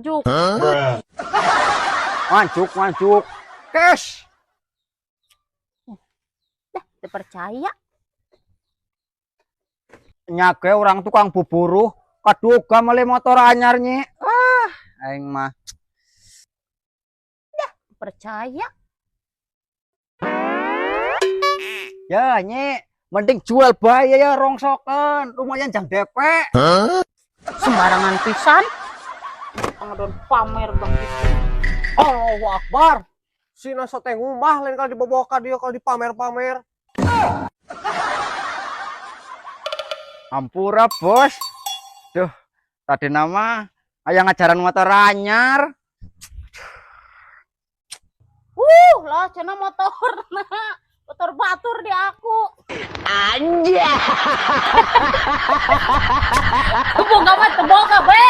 Juk. Mancuk. Cash. Dah, dipercaya. Nyake orang tukang buburu kaduga meli motor anyarnya. Aing mah Percaya. ya nye mending jual bae ya rongsokan lumayan jang DP. Sembarangan pisan. Ngadon pamer bang gitu. Allahu Akbar. Si nasa teh ngumah lain kali dibawa ka dia kalau dipamer-pamer. Ampura bos. Duh, tadi nama aya ngajaran motor anyar. Lah cenah motor motor batur di aku. Anjir. Boga mah teu boga be.